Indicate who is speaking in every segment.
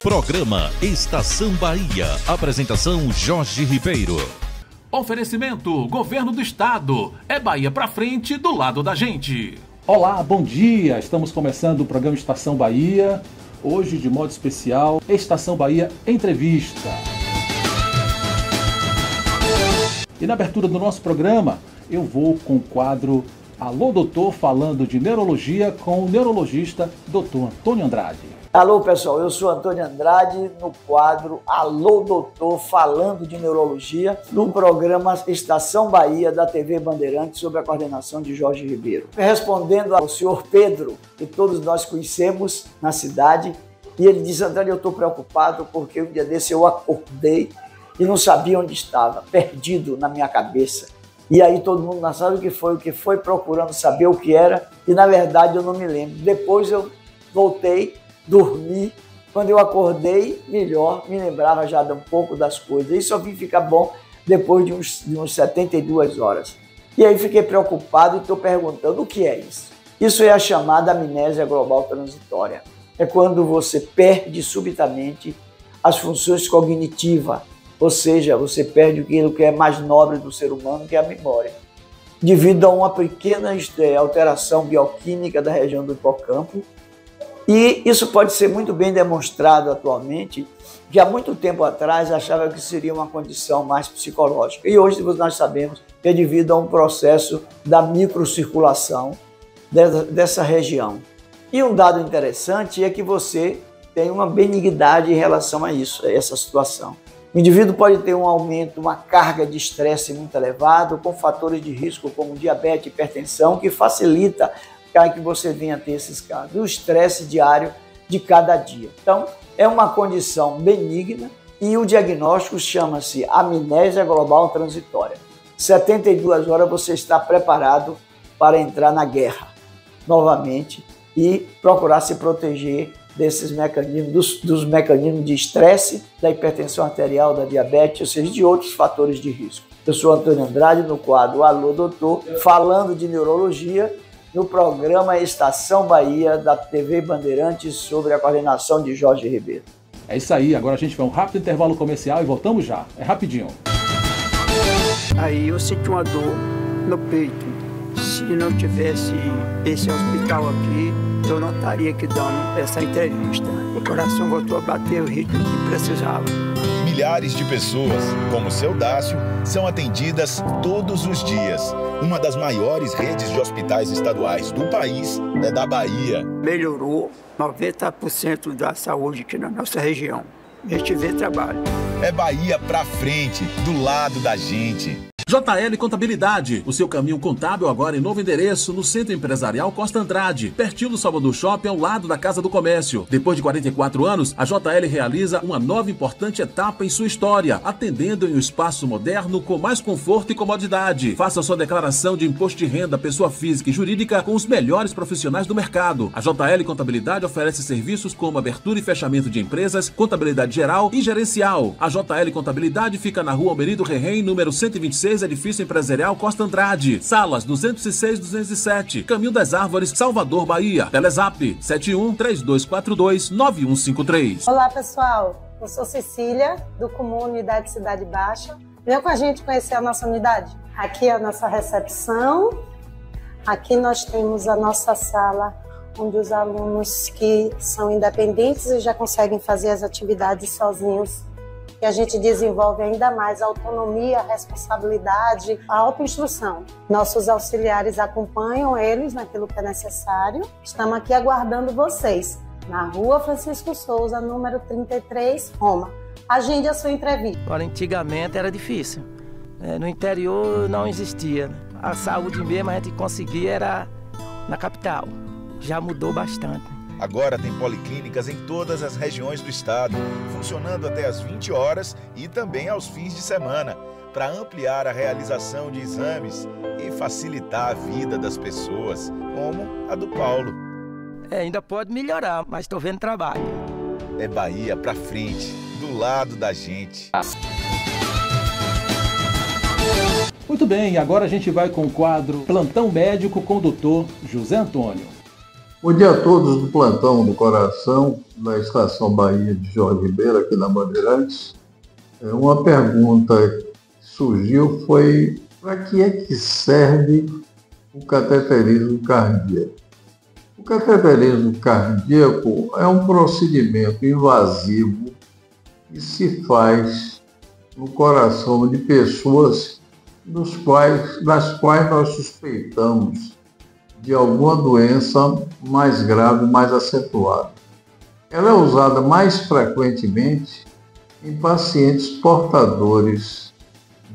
Speaker 1: Programa Estação Bahia. Apresentação Jorge Ribeiro.
Speaker 2: Oferecimento Governo do Estado. É Bahia pra frente, do lado da gente.
Speaker 3: Olá, bom dia. Estamos começando o programa Estação Bahia. Hoje, de modo especial, Estação Bahia Entrevista. E na abertura do nosso programa, eu vou com o quadro Alô Doutor, falando de neurologia com o neurologista Dr. Antônio Andrade.
Speaker 4: Alô pessoal, eu sou Antônio Andrade no quadro Alô Doutor, falando de neurologia, no programa Estação Bahia da TV Bandeirantes, sob a coordenação de Jorge Ribeiro. Respondendo ao senhor Pedro, que todos nós conhecemos na cidade, e ele diz: Andrade, eu estou preocupado porque um dia desse eu acordei e não sabia onde estava, perdido na minha cabeça. E aí todo mundo não sabe o que foi, procurando saber o que era, e na verdade eu não me lembro. Depois eu voltei, dormi, quando eu acordei, melhor, me lembrava já de um pouco das coisas. E só vim ficar bom depois de uns 72 horas. E aí fiquei preocupado e estou perguntando: o que é isso? Isso é a chamada amnésia global transitória. É quando você perde subitamente as funções cognitivas, ou seja, você perde aquilo que é mais nobre do ser humano, que é a memória, devido a uma pequena alteração bioquímica da região do hipocampo. E isso pode ser muito bem demonstrado atualmente, que há muito tempo atrás achava que seria uma condição mais psicológica. E hoje nós sabemos que é devido a um processo da microcirculação dessa região. E um dado interessante é que você tem uma benignidade em relação a isso, a essa situação. O indivíduo pode ter um aumento, uma carga de estresse muito elevado, com fatores de risco como diabetes e hipertensão, que facilita que você venha a ter esses casos, o estresse diário de cada dia. Então, é uma condição benigna e o diagnóstico chama-se amnésia global transitória. 72 horas você está preparado para entrar na guerra novamente e procurar se proteger desses mecanismos, dos mecanismos de estresse, da hipertensão arterial, da diabetes, ou seja, de outros fatores de risco. Eu sou Antônio Andrade, no quadro Alô Doutor, falando de neurologia, no programa Estação Bahia da TV Bandeirantes, sobre a coordenação de Jorge Ribeiro.
Speaker 3: É isso aí, agora a gente vai um rápido intervalo comercial e voltamos já. É rapidinho.
Speaker 5: Aí eu senti uma dor no peito. Se não tivesse esse hospital aqui, eu não estaria aqui dando essa entrevista. O coração voltou a bater o ritmo que precisava.
Speaker 6: Milhares de pessoas, como o seu Dácio, são atendidas todos os dias. Uma das maiores redes de hospitais estaduais do país é da Bahia.
Speaker 5: Melhorou 90% da saúde aqui na nossa região. A gente vê trabalho.
Speaker 6: É Bahia pra frente, do lado da gente.
Speaker 2: JL Contabilidade, o seu caminho contábil agora em novo endereço, no Centro Empresarial Costa Andrade, pertinho do Salvador Shopping, ao lado da Casa do Comércio. Depois de 44 anos, a JL realiza uma nova e importante etapa em sua história, atendendo em um espaço moderno com mais conforto e comodidade. Faça sua declaração de imposto de renda, pessoa física e jurídica, com os melhores profissionais do mercado. A JL Contabilidade oferece serviços como abertura e fechamento de empresas, contabilidade geral e gerencial. A JL Contabilidade fica na Rua Almerido Rerém, número 126, Edifício Empresarial Costa Andrade, salas 206 e 207, Caminho das Árvores, Salvador, Bahia. Telezap 71-3242-9153.
Speaker 7: Olá pessoal, eu sou Cecília, do Comum Unidade Cidade Baixa. Venha com a gente conhecer a nossa unidade. Aqui é a nossa recepção, aqui nós temos a nossa sala, onde os alunos que são independentes e já conseguem fazer as atividades sozinhos, que a gente desenvolve ainda mais a autonomia, a responsabilidade, a autoinstrução. Nossos auxiliares acompanham eles naquilo que é necessário. Estamos aqui aguardando vocês, na Rua Francisco Souza, número 33, Roma. Agende a sua entrevista.
Speaker 8: Agora, antigamente era difícil. No interior não existia. A saúde mesmo a gente conseguia era na capital. Já mudou bastante.
Speaker 6: Agora tem policlínicas em todas as regiões do estado, funcionando até às 20 horas e também aos fins de semana, para ampliar a realização de exames e facilitar a vida das pessoas, como a do Paulo.
Speaker 8: Ainda pode melhorar, mas estou vendo trabalho.
Speaker 6: É Bahia pra frente, do lado da gente.
Speaker 3: Muito bem, agora a gente vai com o quadro Plantão Médico com o Dr. José Antônio.
Speaker 9: Bom dia a todos do plantão do coração da Estação Bahia de Jorge Ribeiro, aqui na Bandeirantes. Uma pergunta que surgiu foi: para que é que serve o cateterismo cardíaco? O cateterismo cardíaco é um procedimento invasivo que se faz no coração de pessoas das quais nós suspeitamos de alguma doença mais grave, mais acentuada. Ela é usada mais frequentemente em pacientes portadores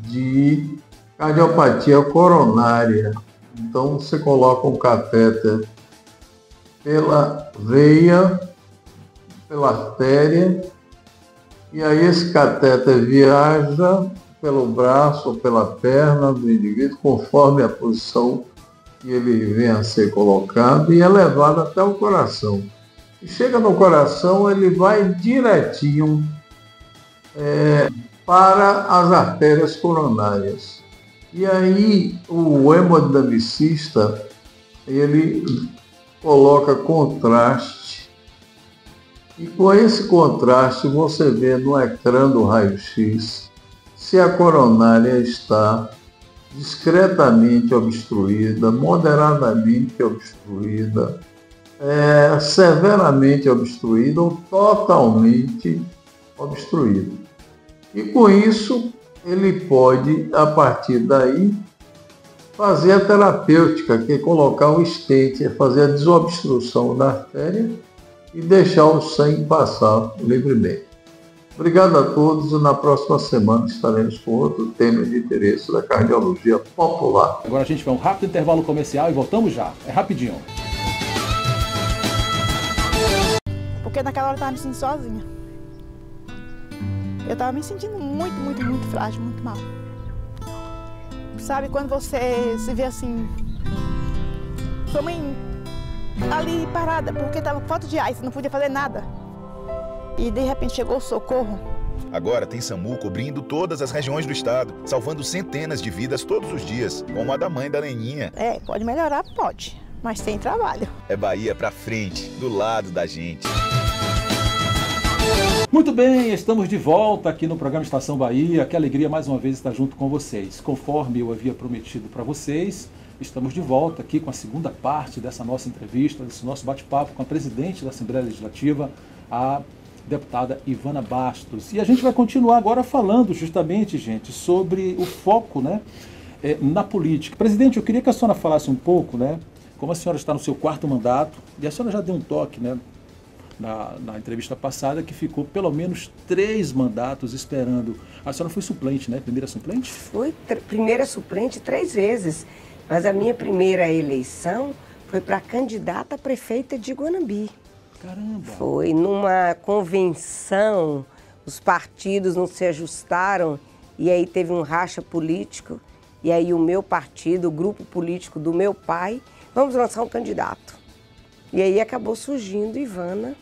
Speaker 9: de cardiopatia coronária. Então, você coloca um catéter pela veia, pela artéria, e aí esse catéter viaja pelo braço ou pela perna do indivíduo, conforme a posição que ele venha a ser colocado, e é levado até o coração. E chega no coração, ele vai direitinho para as artérias coronárias. E aí o hemodinamicista, ele coloca contraste, e com esse contraste você vê no ecrã do raio-x se a coronária está discretamente obstruída, moderadamente obstruída, severamente obstruída ou totalmente obstruída. E com isso, ele pode, a partir daí, fazer a terapêutica, que é colocar o stent, é fazer a desobstrução da artéria e deixar o sangue passar livremente. Obrigado a todos e na próxima semana estaremos com outro tema de interesse da cardiologia popular.
Speaker 3: Agora a gente vai um rápido intervalo comercial e voltamos já. É rapidinho.
Speaker 10: Porque naquela hora eu estava me sentindo sozinha. Eu estava me sentindo muito frágil, muito mal. Sabe, quando você se vê assim, sua mãe ali parada, porque estava com falta de ar, você não podia fazer nada. E de repente chegou o socorro.
Speaker 6: Agora tem SAMU cobrindo todas as regiões do estado, salvando centenas de vidas todos os dias, como a da mãe da Neninha.
Speaker 10: Pode melhorar? Pode, mas tem trabalho.
Speaker 6: É Bahia pra frente, do lado da gente.
Speaker 3: Muito bem, estamos de volta aqui no programa Estação Bahia. Que alegria mais uma vez estar junto com vocês. Conforme eu havia prometido para vocês, estamos de volta aqui com a segunda parte dessa nossa entrevista, desse nosso bate-papo com a presidente da Assembleia Legislativa, a deputada Ivana Bastos. E a gente vai continuar agora falando justamente, gente, sobre o foco, na política. Presidente, eu queria que a senhora falasse um pouco, como a senhora está no seu 4º mandato, e a senhora já deu um toque, na entrevista passada, que ficou pelo menos 3 mandatos esperando. A senhora foi suplente, Primeira suplente?
Speaker 11: Fui primeira suplente 3 vezes, mas a minha primeira eleição foi para candidata a prefeita de Guanambi.
Speaker 3: Caramba!
Speaker 11: Foi numa convenção, os partidos não se ajustaram e aí teve um racha político e aí o meu partido, o grupo político do meu pai, vamos lançar um candidato. E aí acabou surgindo Ivana,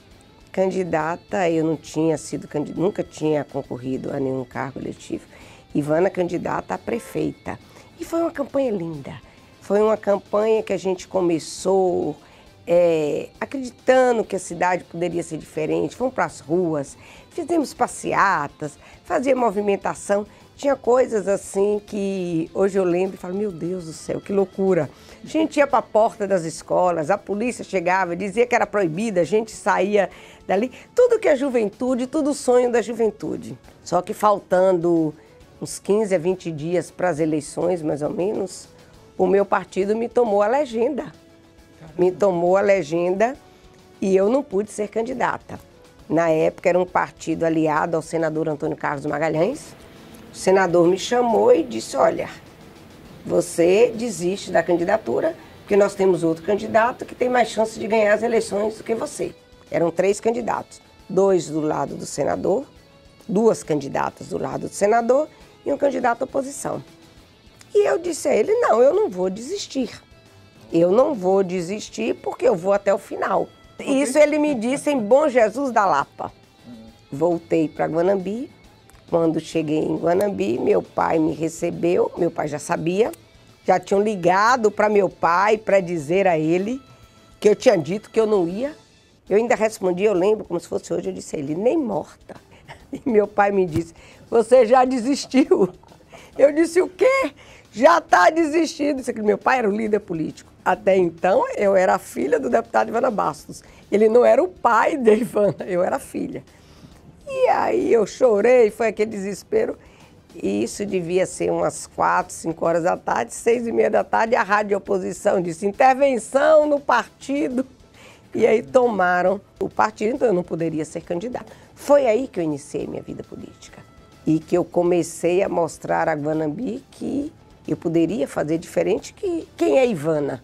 Speaker 11: candidata, eu não tinha sido nunca tinha concorrido a nenhum cargo eletivo. Ivana candidata a prefeita. E foi uma campanha linda. Foi uma campanha que a gente começou acreditando que a cidade poderia ser diferente. Fomos para as ruas, fizemos passeatas, fazia movimentação. Tinha coisas assim que hoje eu lembro e falo, meu Deus do céu, que loucura. A gente ia para a porta das escolas, a polícia chegava, dizia que era proibida, a gente saía dali. Tudo que é juventude, tudo sonho da juventude. Só que faltando uns 15 a 20 dias para as eleições, mais ou menos, o meu partido me tomou a legenda. Me tomou a legenda e eu não pude ser candidata. Na época era um partido aliado ao senador Antônio Carlos Magalhães. O senador me chamou e disse, olha, você desiste da candidatura, porque nós temos outro candidato que tem mais chance de ganhar as eleições do que você. Eram 3 candidatos, 2 do lado do senador, 2 candidatas do lado do senador e um candidato à oposição. E eu disse a ele, não, eu não vou desistir. Eu não vou desistir porque eu vou até o final. Isso ele me disse em Bom Jesus da Lapa. Voltei para Guanambi. Quando cheguei em Guanambi, meu pai me recebeu, meu pai já sabia, já tinham ligado para meu pai para dizer a ele que eu tinha dito que eu não ia. Eu ainda respondi, eu lembro como se fosse hoje, eu disse a ele, nem morta. E meu pai me disse, você já desistiu. Eu disse, o quê? Já está desistido. Meu pai era o líder político. Até então, eu era a filha do deputado Ivana Bastos. Ele não era o pai da Ivana, eu era a filha. E aí eu chorei, foi aquele desespero. E isso devia ser umas 4, 5 horas da tarde, 6h30 da tarde, a rádio de oposição disse, intervenção no partido. E aí tomaram o partido, então eu não poderia ser candidata. Foi aí que eu iniciei minha vida política. E que eu comecei a mostrar a Guanambi que eu poderia fazer diferente que quem é Ivana.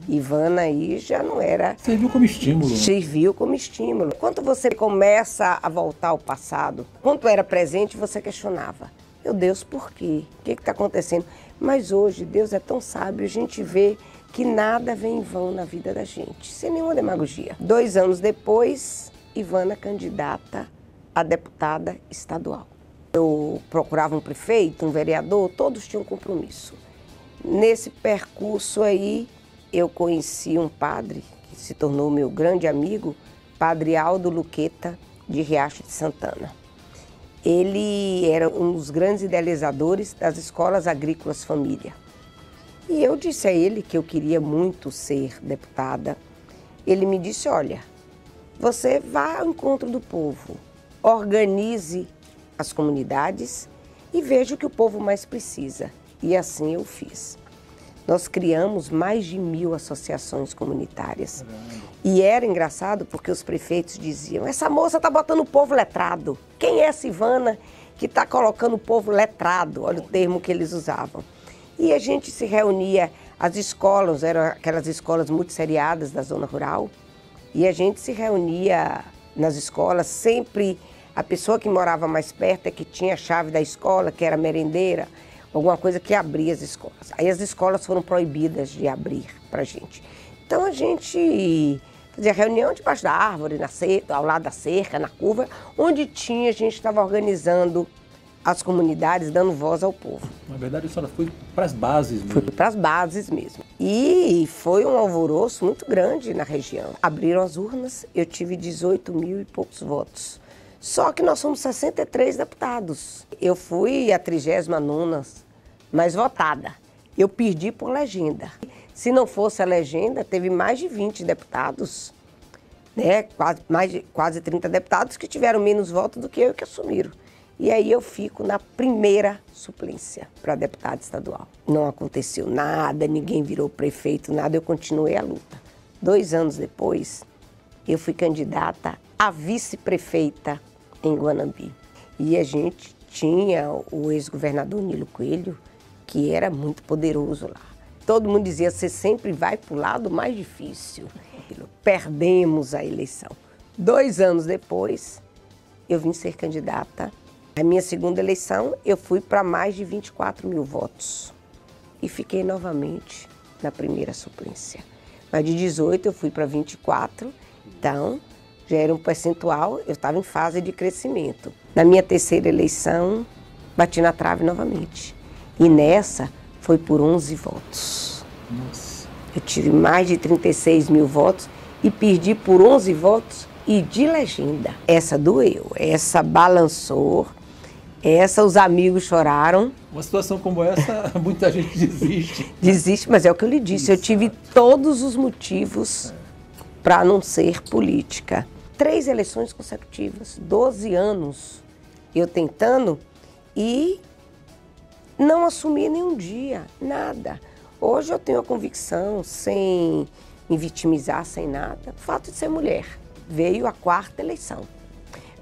Speaker 11: Ivana aí já não era...
Speaker 3: Serviu como estímulo.
Speaker 11: Serviu como estímulo. Quando você começa a voltar ao passado, quando era presente, você questionava. Meu Deus, por quê? O que está acontecendo? Mas hoje, Deus é tão sábio, a gente vê que nada vem em vão na vida da gente, sem nenhuma demagogia. 2 anos depois, Ivana candidata a deputada estadual. Eu procurava um prefeito, um vereador, todos tinham compromisso. Nesse percurso aí, eu conheci um padre, que se tornou meu grande amigo, Padre Aldo Luqueta, de Riacho de Santana. Ele era um dos grandes idealizadores das escolas agrícolas família. E eu disse a ele que eu queria muito ser deputada. Ele me disse, olha, você vá ao encontro do povo, organize as comunidades e veja o que o povo mais precisa. E assim eu fiz. Nós criamos mais de 1000 associações comunitárias. E era engraçado porque os prefeitos diziam, essa moça está botando o povo letrado. Quem é essa Ivana que está colocando o povo letrado? Olha o termo que eles usavam. E a gente se reunia, as escolas, eram aquelas escolas multisseriadas da zona rural, e a gente se reunia nas escolas, sempre a pessoa que morava mais perto é que tinha a chave da escola, que era merendeira, alguma coisa que abria as escolas. Aí as escolas foram proibidas de abrir para a gente. Então a gente fazia reunião debaixo da árvore, ao lado da cerca, na curva, onde tinha, a gente estava organizando as comunidades, dando voz ao povo.
Speaker 3: Na verdade, a senhora foi para as bases mesmo.
Speaker 11: Fui para as bases mesmo. E foi um alvoroço muito grande na região. Abriram as urnas, eu tive 18 mil e poucos votos. Só que nós somos 63 deputados. Eu fui a 39ª mais votada. Eu perdi por legenda. Se não fosse a legenda, teve mais de 20 deputados, né? Quase 30 deputados que tiveram menos votos do que eu que assumiram. E aí eu fico na primeira suplência para deputada estadual. Não aconteceu nada, ninguém virou prefeito, nada, eu continuei a luta. 2 anos depois, eu fui candidata a vice-prefeita em Guanambi. E a gente tinha o ex-governador Nilo Coelho, que era muito poderoso lá. Todo mundo dizia, você sempre vai para o lado mais difícil. Perdemos a eleição. 2 anos depois, eu vim ser candidata. A minha segunda eleição, eu fui para mais de 24 mil votos. E fiquei novamente na primeira suplência. Mas de 18 eu fui para 24, então já era um percentual, eu estava em fase de crescimento. Na minha terceira eleição, bati na trave novamente. E nessa, foi por 11 votos.
Speaker 3: Nossa.
Speaker 11: Eu tive mais de 36 mil votos e perdi por 11 votos e de legenda. Essa doeu, essa balançou, essa os amigos choraram.
Speaker 3: Uma situação como essa, muita gente desiste.
Speaker 11: Desiste, mas é o que eu lhe disse, eu tive todos os motivos para não ser política. 3 eleições consecutivas, 12 anos eu tentando e não assumi nenhum dia, nada. Hoje eu tenho a convicção, sem me vitimizar, sem nada, o fato de ser mulher. Veio a 4ª eleição.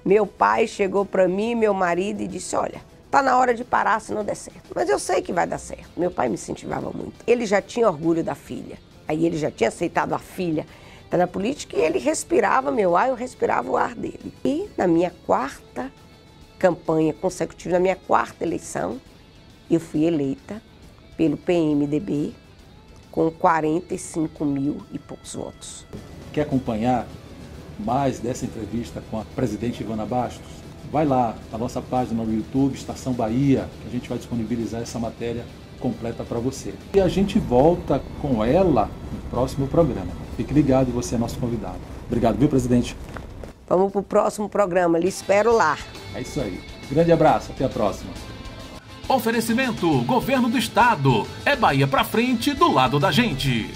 Speaker 11: Meu pai chegou para mim, meu marido, e disse, olha, tá na hora de parar se não der certo. Mas eu sei que vai dar certo. Meu pai me incentivava muito. Ele já tinha orgulho da filha. Aí ele já tinha aceitado a filha tá na política e ele respirava meu ar, eu respirava o ar dele. E na minha 4ª campanha consecutiva, na minha 4ª eleição, eu fui eleita pelo PMDB com 45 mil e poucos votos.
Speaker 3: Quer acompanhar mais dessa entrevista com a presidente Ivana Bastos? Vai lá na nossa página no YouTube, Estação Bahia, que a gente vai disponibilizar essa matéria completa para você. E a gente volta com ela no próximo programa. Fique ligado, você é nosso convidado. Obrigado, viu, presidente?
Speaker 11: Vamos para o próximo programa, lhe espero lá.
Speaker 3: É isso aí. Grande abraço, até a próxima.
Speaker 2: Oferecimento, Governo do Estado. É Bahia pra frente, do lado da gente.